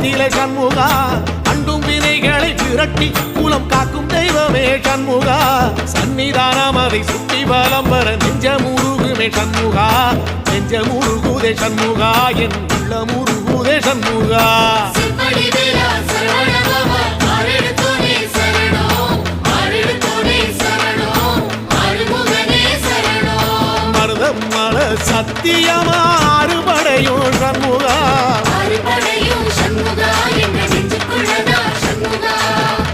நிலை சண்முகா அண்டும் வினைகளை விரட்டி குலம் காக்கும் தெய்வமே சண்முகா சன்னிதானம் அதை சுற்றி பலம் வர நெஞ்சமுருகுமே சண்முகா நெஞ்சமுருகுதே சண்முகா என் உள்ளமுருகுதே சண்முகா மருதமல சத்தியமா அறுபடையும் சண்முகா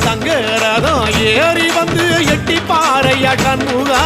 தங்கரதம் ஏறி வந்து எட்டி பாறையா சண்முகா